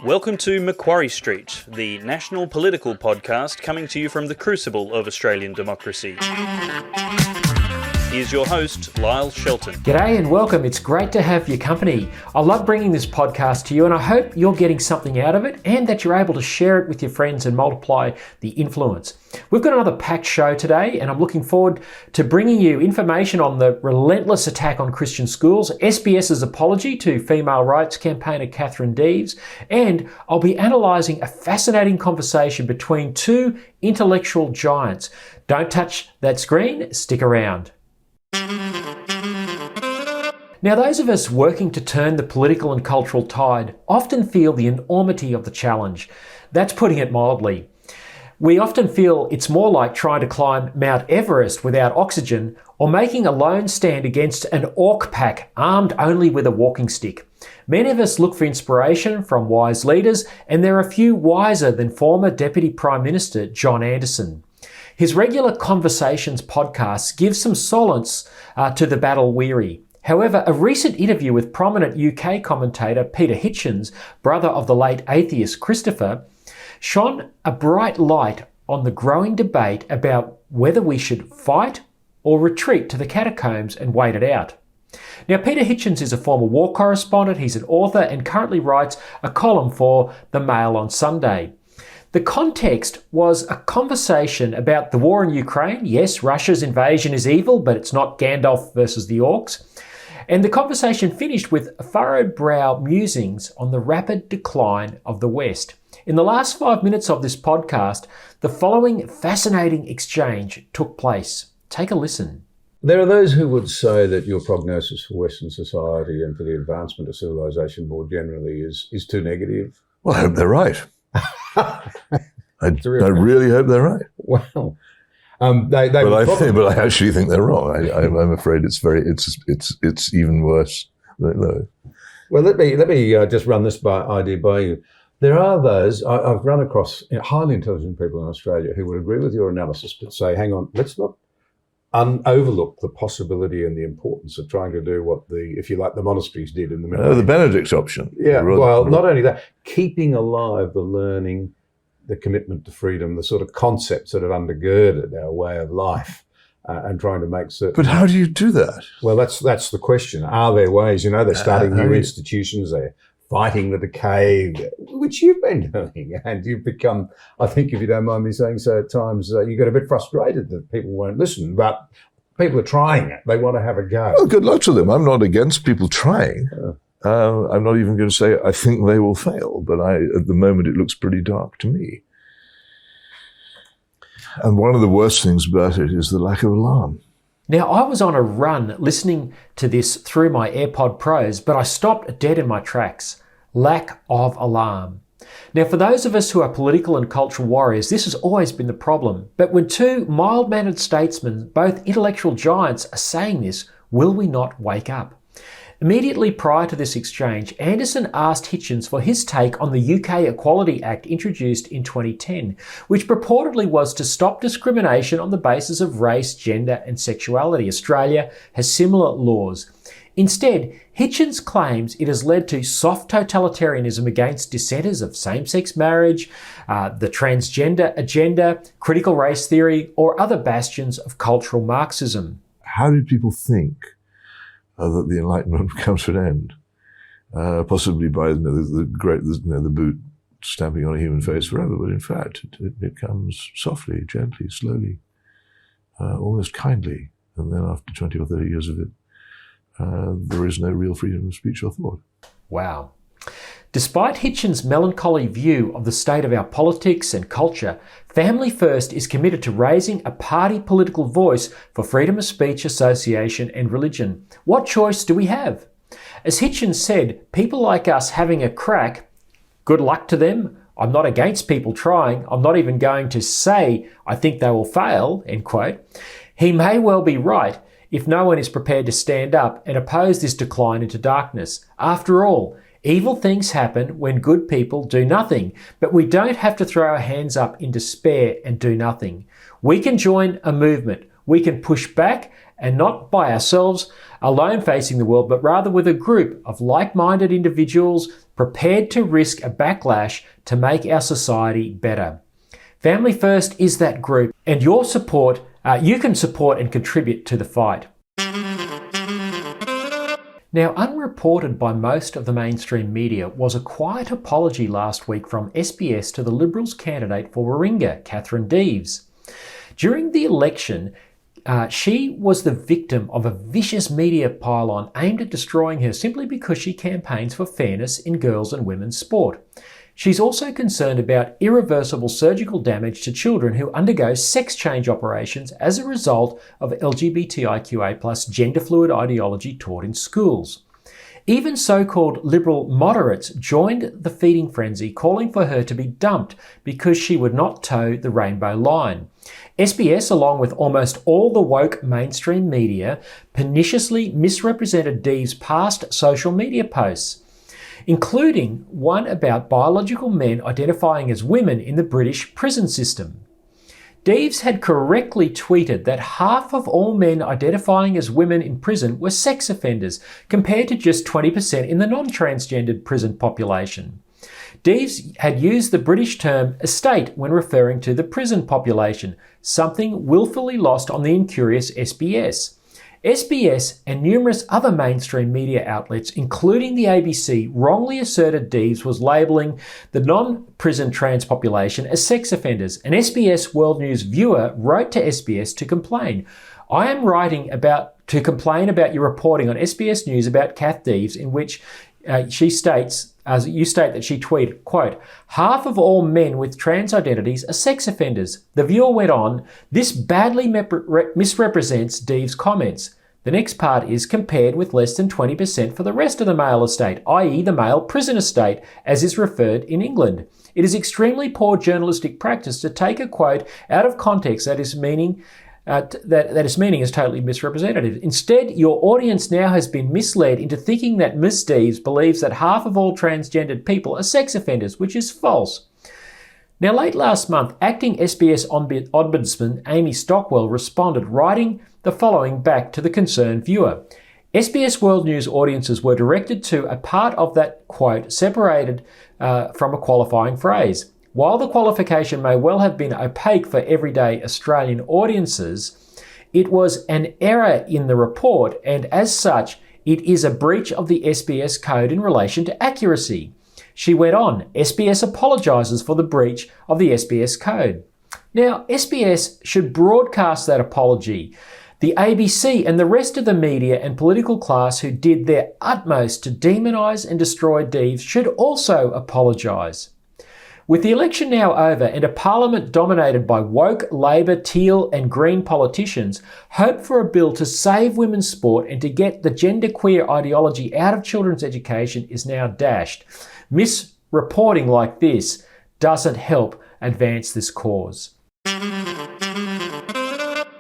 Welcome to Macquarie Street, the national political podcast coming to you from the crucible of Australian democracy. Here's your host, Lyle Shelton. G'day and welcome. It's great to have your company. I love bringing this podcast to you and I hope you're getting something out of it and that you're able to share it with your friends and multiply the influence. We've got another packed show today and I'm looking forward to bringing you information on the relentless attack on Christian schools, SBS's apology to female rights campaigner Catherine Deves, and I'll be analysing a fascinating conversation between two intellectual giants. Don't touch that screen, stick around. Now, those of us working to turn the political and cultural tide often feel the enormity of the challenge. That's putting it mildly. We often feel it's more like trying to climb Mount Everest without oxygen or making a lone stand against an orc pack armed only with a walking stick. Many of us look for inspiration from wise leaders, and there are few wiser than former Deputy Prime Minister John Anderson. His regular Conversations podcasts give some solace to the battle-weary. However, a recent interview with prominent UK commentator Peter Hitchens, brother of the late atheist Christopher, shone a bright light on the growing debate about whether we should fight or retreat to the catacombs and wait it out. Now, Peter Hitchens is a former war correspondent, he's an author and currently writes a column for The Mail on Sunday. The context was a conversation about the war in Ukraine. Yes, Russia's invasion is evil, but it's not Gandalf versus the orcs. And the conversation finished with furrowed brow musings on the rapid decline of the West. In the last 5 minutes of this podcast, the following fascinating exchange took place. Take a listen. There are those who would say that your prognosis for Western society and for the advancement of civilization more generally is too negative. Well, I hope they're right. I really hope they're right. Well, but I actually think they're wrong. I'm afraid it's even worse. No. Well, let me just run this idea by you. There are those I've run across highly intelligent people in Australia who would agree with your analysis, but say, "Hang on, let's not overlook the possibility and the importance of trying to do what the monasteries did in the Middle Ages." The Benedict's option. Yeah, well, not only that, keeping alive the learning, the commitment to freedom, the sort of concepts that have undergirded our way of life, and trying to make certain. But how do you do that? Well, that's the question. Are there ways? They're starting new institutions, they're fighting the decay, which you've been doing, and you've become, I think, if you don't mind me saying so at times, you get a bit frustrated that people won't listen, but people are trying it. They want to have a go. Well, good luck to them. I'm not against people trying. I'm not even going to say I think they will fail, but at the moment it looks pretty dark to me. And one of the worst things about it is the lack of alarm. Now, I was on a run listening to this through my AirPod Pros, but I stopped dead in my tracks. Lack of alarm. Now, for those of us who are political and cultural warriors, this has always been the problem. But when two mild-mannered statesmen, both intellectual giants, are saying this, will we not wake up? Immediately prior to this exchange, Anderson asked Hitchens for his take on the UK Equality Act introduced in 2010, which purportedly was to stop discrimination on the basis of race, gender and sexuality. Australia has similar laws. Instead, Hitchens claims it has led to soft totalitarianism against dissenters of same-sex marriage, the transgender agenda, critical race theory, or other bastions of cultural Marxism. How did people think that the Enlightenment would come to an end? Possibly by the boot stamping on a human face forever, but in fact, it comes softly, gently, slowly, almost kindly, and then after 20 or 30 years of it, there is no real freedom of speech or thought. Wow. Despite Hitchens' melancholy view of the state of our politics and culture, Family First is committed to raising a party political voice for freedom of speech, association and religion. What choice do we have? As Hitchens said, people like us having a crack, good luck to them. I'm not against people trying. I'm not even going to say I think they will fail, end quote. He may well be right if no one is prepared to stand up and oppose this decline into darkness. After all, evil things happen when good people do nothing, but we don't have to throw our hands up in despair and do nothing. We can join a movement. We can push back, and not by ourselves alone facing the world, but rather with a group of like-minded individuals prepared to risk a backlash to make our society better. Family First is that group, and your support, you can support and contribute to the fight. Now, unreported by most of the mainstream media was a quiet apology last week from SBS to the Liberals candidate for Warringah, Catherine Deves. During the election, she was the victim of a vicious media pile-on aimed at destroying her simply because she campaigns for fairness in girls' and women's sport. She's also concerned about irreversible surgical damage to children who undergo sex change operations as a result of LGBTIQA+ gender fluid ideology taught in schools. Even so-called liberal moderates joined the feeding frenzy, calling for her to be dumped because she would not toe the rainbow line. SBS, along with almost all the woke mainstream media, perniciously misrepresented Deves' past social media posts, including one about biological men identifying as women in the British prison system. Deves had correctly tweeted that half of all men identifying as women in prison were sex offenders, compared to just 20% in the non-transgendered prison population. Deves had used the British term estate when referring to the prison population, something willfully lost on the incurious SBS. SBS and numerous other mainstream media outlets, including the ABC, wrongly asserted Deves was labelling the non-prison trans population as sex offenders. An SBS World News viewer wrote to SBS to complain. I am writing to complain about your reporting on SBS News about Kath Deves, in which she states, as you state that she tweeted, quote, half of all men with trans identities are sex offenders. The viewer went on, this badly misrepresents Deves' comments. The next part is compared with less than 20% for the rest of the male estate, i.e. the male prison estate, as is referred in England. It is extremely poor journalistic practice to take a quote out of context that its meaning is totally misrepresentative. Instead, your audience now has been misled into thinking that Ms. Deves believes that half of all transgendered people are sex offenders, which is false. Now, late last month, acting SBS Ombudsman Amy Stockwell responded, writing the following back to the concerned viewer. SBS World News audiences were directed to a part of that quote separated from a qualifying phrase. While the qualification may well have been opaque for everyday Australian audiences, it was an error in the report, and as such, it is a breach of the SBS code in relation to accuracy. She went on, SBS apologises for the breach of the SBS code. Now, SBS should broadcast that apology. The ABC and the rest of the media and political class who did their utmost to demonise and destroy Deves should also apologise. With the election now over and a parliament dominated by woke, Labor, Teal and Green politicians, hope for a bill to save women's sport and to get the genderqueer ideology out of children's education is now dashed. Misreporting like this doesn't help advance this cause.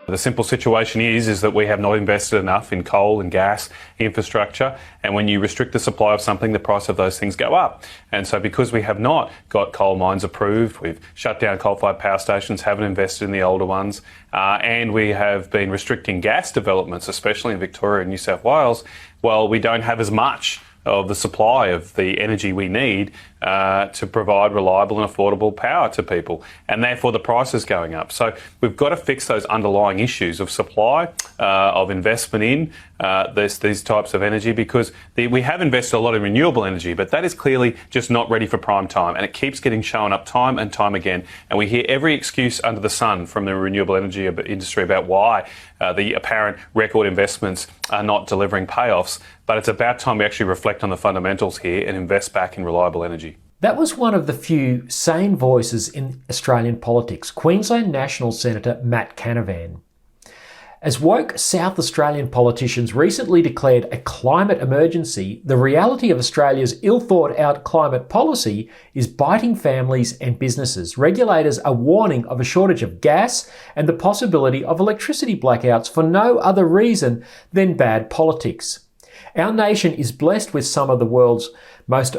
The simple situation is that we have not invested enough in coal and gas infrastructure, and when you restrict the supply of something, the price of those things go up. And so because we have not got coal mines approved, we've shut down coal-fired power stations, haven't invested in the older ones, and we have been restricting gas developments, especially in Victoria and New South Wales, well, we don't have as much of the supply of the energy we need to provide reliable and affordable power to people, and therefore the price is going up. So we've got to fix those underlying issues of supply, of investment in these types of energy, because we have invested a lot in renewable energy, but that is clearly just not ready for prime time, and it keeps getting shown up time and time again, and we hear every excuse under the sun from the renewable energy industry about why the apparent record investments are not delivering payoffs. But it's about time we actually reflect on the fundamentals here and invest back in reliable energy. That was one of the few sane voices in Australian politics, Queensland National Senator Matt Canavan. As woke South Australian politicians recently declared a climate emergency, the reality of Australia's ill-thought-out climate policy is biting families and businesses. Regulators are warning of a shortage of gas and the possibility of electricity blackouts for no other reason than bad politics. Our nation is blessed with some of the world's most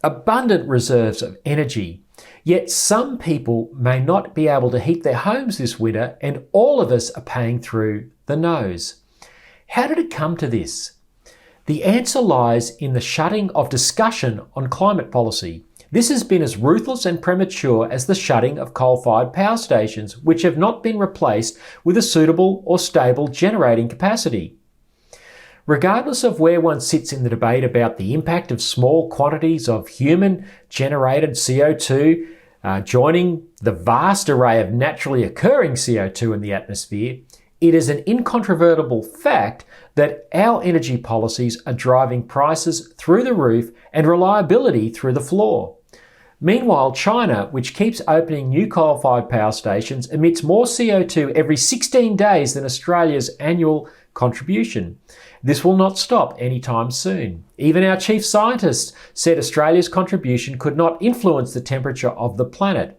abundant reserves of energy. Yet some people may not be able to heat their homes this winter, and all of us are paying through the nose. How did it come to this? The answer lies in the shutting of discussion on climate policy. This has been as ruthless and premature as the shutting of coal-fired power stations, which have not been replaced with a suitable or stable generating capacity. Regardless of where one sits in the debate about the impact of small quantities of human-generated CO2 joining the vast array of naturally occurring CO2 in the atmosphere, it is an incontrovertible fact that our energy policies are driving prices through the roof and reliability through the floor. Meanwhile, China, which keeps opening new coal-fired power stations, emits more CO2 every 16 days than Australia's annual contribution. This will not stop anytime soon. Even our chief scientists said Australia's contribution could not influence the temperature of the planet.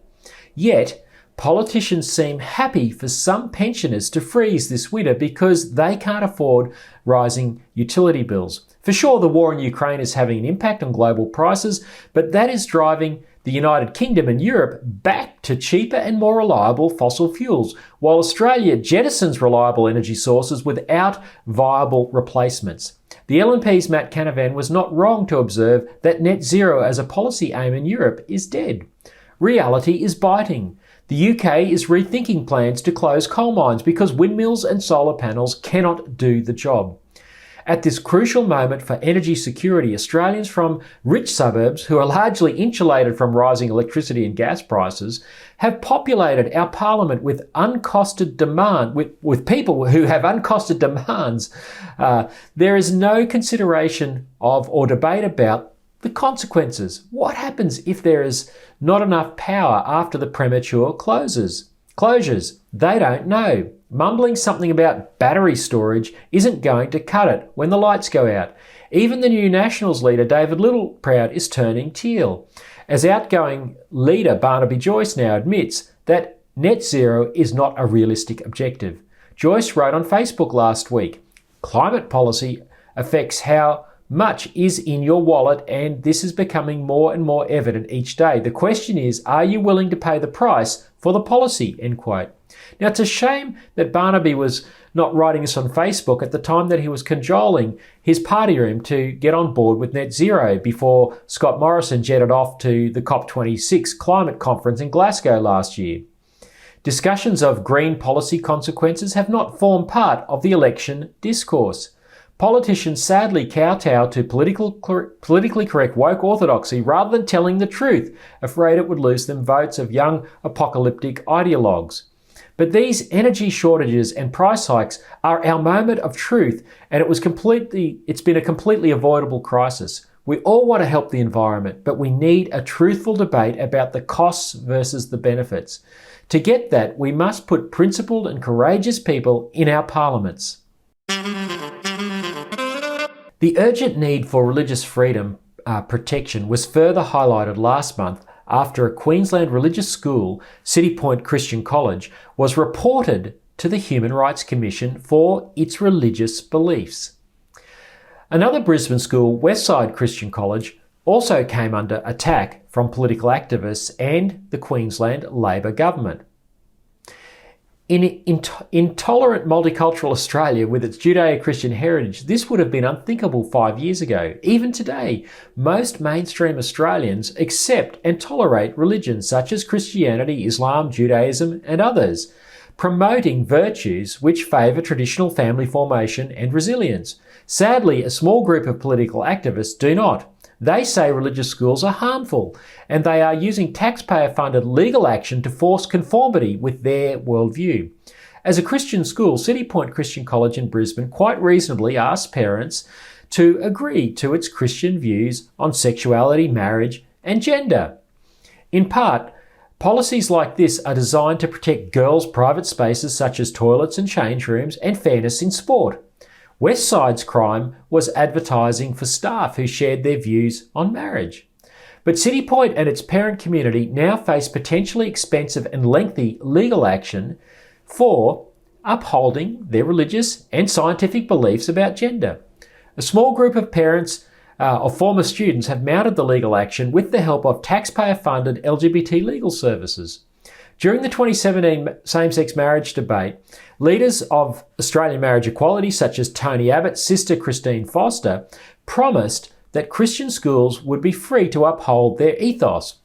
Yet, politicians seem happy for some pensioners to freeze this winter because they can't afford rising utility bills. For sure, the war in Ukraine is having an impact on global prices, but that is driving the United Kingdom and Europe back to cheaper and more reliable fossil fuels, while Australia jettisons reliable energy sources without viable replacements. The LNP's Matt Canavan was not wrong to observe that net zero as a policy aim in Europe is dead. Reality is biting. The UK is rethinking plans to close coal mines because windmills and solar panels cannot do the job. At this crucial moment for energy security, Australians from rich suburbs, who are largely insulated from rising electricity and gas prices, have populated our parliament with uncosted demand, with people who have uncosted demands. There is no consideration of or debate about the consequences. What happens if there is not enough power after the premature closures? They don't know. Mumbling something about battery storage isn't going to cut it when the lights go out. Even the new Nationals leader, David Littleproud, is turning teal, as outgoing leader Barnaby Joyce now admits that net zero is not a realistic objective. Joyce wrote on Facebook last week, "Climate policy affects how much is in your wallet, and this is becoming more and more evident each day. The question is, are you willing to pay the price for the policy?" End quote. Now, it's a shame that Barnaby was not writing this on Facebook at the time that he was cajoling his party room to get on board with net zero before Scott Morrison jetted off to the COP26 climate conference in Glasgow last year. Discussions of green policy consequences have not formed part of the election discourse. Politicians sadly kowtow to politically correct woke orthodoxy rather than telling the truth, afraid it would lose them votes of young apocalyptic ideologues. But these energy shortages and price hikes are our moment of truth, and it's been a completely avoidable crisis. We all want to help the environment, but we need a truthful debate about the costs versus the benefits. To get that, we must put principled and courageous people in our parliaments. The urgent need for religious freedom protection was further highlighted last month after a Queensland religious school, City Point Christian College, was reported to the Human Rights Commission for its religious beliefs. Another Brisbane school, Westside Christian College, also came under attack from political activists and the Queensland Labor government. In intolerant multicultural Australia with its Judeo-Christian heritage, this would have been unthinkable 5 years ago. Even today, most mainstream Australians accept and tolerate religions such as Christianity, Islam, Judaism, and others, promoting virtues which favour traditional family formation and resilience. Sadly, a small group of political activists do not. They say religious schools are harmful, and they are using taxpayer-funded legal action to force conformity with their worldview. As a Christian school, City Point Christian College in Brisbane quite reasonably asked parents to agree to its Christian views on sexuality, marriage, and gender. In part, policies like this are designed to protect girls' private spaces such as toilets and change rooms and fairness in sport. Westside's crime was advertising for staff who shared their views on marriage. But City Point and its parent community now face potentially expensive and lengthy legal action for upholding their religious and scientific beliefs about gender. A small group of parents of former students have mounted the legal action with the help of taxpayer-funded LGBT legal services. During the 2017 same-sex marriage debate, leaders of Australian marriage equality, such as Tony Abbott's sister Christine Foster, promised that Christian schools would be free to uphold their ethos.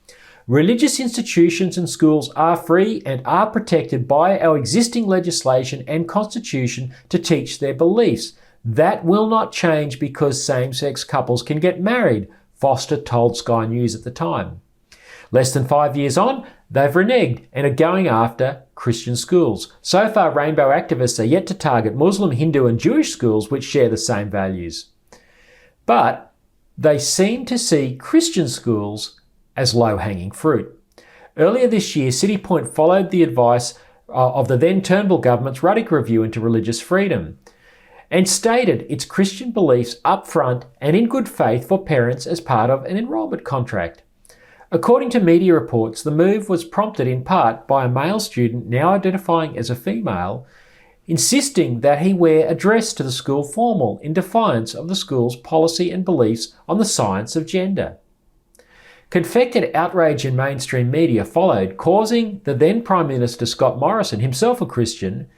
Religious institutions and schools are free and are protected by our existing legislation and constitution to teach their beliefs. That will not change because same-sex couples can get married, Foster told Sky News at the time. Less than 5 years on, they've reneged and are going after Christian schools. So far, rainbow activists are yet to target Muslim, Hindu and Jewish schools which share the same values. But they seem to see Christian schools as low-hanging fruit. Earlier this year, City Point followed the advice of the then Turnbull government's radical review into religious freedom and stated its Christian beliefs up front and in good faith for parents as part of an enrolment contract. According to media reports, the move was prompted in part by a male student now identifying as a female, insisting that he wear a dress to the school formal in defiance of the school's policy and beliefs on the science of gender. Confected outrage in mainstream media followed, causing the then Prime Minister Scott Morrison, himself a Christian,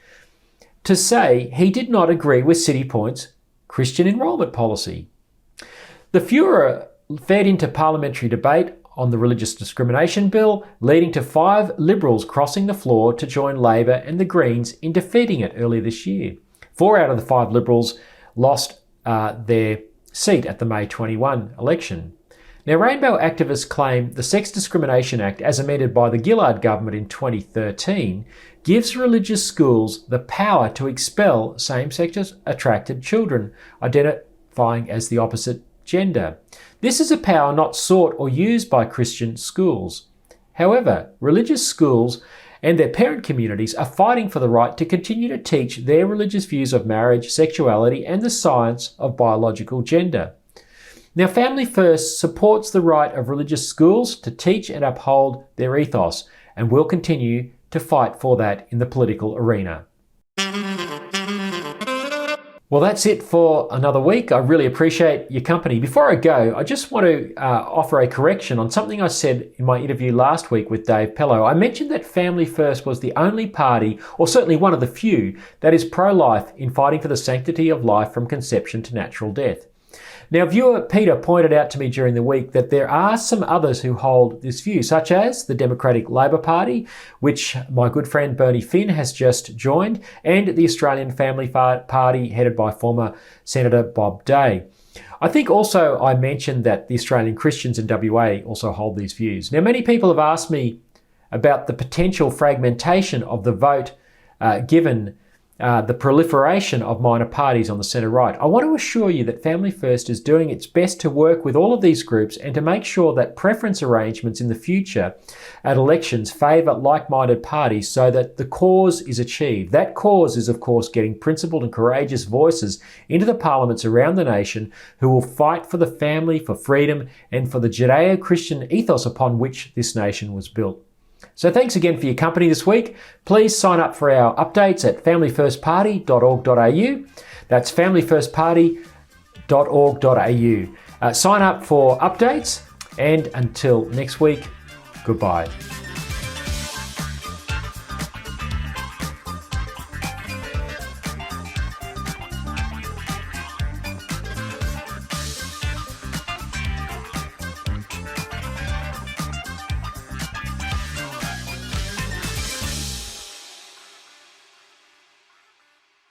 to say he did not agree with City Point's Christian enrolment policy. The furor fed into parliamentary debate on the religious discrimination bill, leading to 5 Liberals crossing the floor to join Labor and the Greens in defeating it earlier this year. 4 out of the 5 Liberals lost their seat at the May 21 election. Now, rainbow activists claim the Sex Discrimination Act, as amended by the Gillard government in 2013, gives religious schools the power to expel same-sex attracted children identifying as the opposite gender. This is a power not sought or used by Christian schools. However, religious schools and their parent communities are fighting for the right to continue to teach their religious views of marriage, sexuality, and the science of biological gender. Now, Family First supports the right of religious schools to teach and uphold their ethos and will continue to fight for that in the political arena. Well, that's it for another week. I really appreciate your company. Before I go, I just want to offer a correction on something I said in my interview last week with Dave Pello. I mentioned that Family First was the only party, or certainly one of the few, that is pro-life in fighting for the sanctity of life from conception to natural death. Now, viewer Peter pointed out to me during the week that there are some others who hold this view, such as the Democratic Labor Party, which my good friend Bernie Finn has just joined, and the Australian Family Party, headed by former Senator Bob Day. I think also I mentioned that the Australian Christians in WA also hold these views. Now, many people have asked me about the potential fragmentation of the vote given the proliferation of minor parties on the centre-right. I want to assure you that Family First is doing its best to work with all of these groups and to make sure that preference arrangements in the future at elections favour like-minded parties so that the cause is achieved. That cause is, of course, getting principled and courageous voices into the parliaments around the nation who will fight for the family, for freedom, and for the Judeo-Christian ethos upon which this nation was built. So thanks again for your company this week. Please sign up for our updates at familyfirstparty.org.au. That's familyfirstparty.org.au. Sign up for updates, and until next week, goodbye.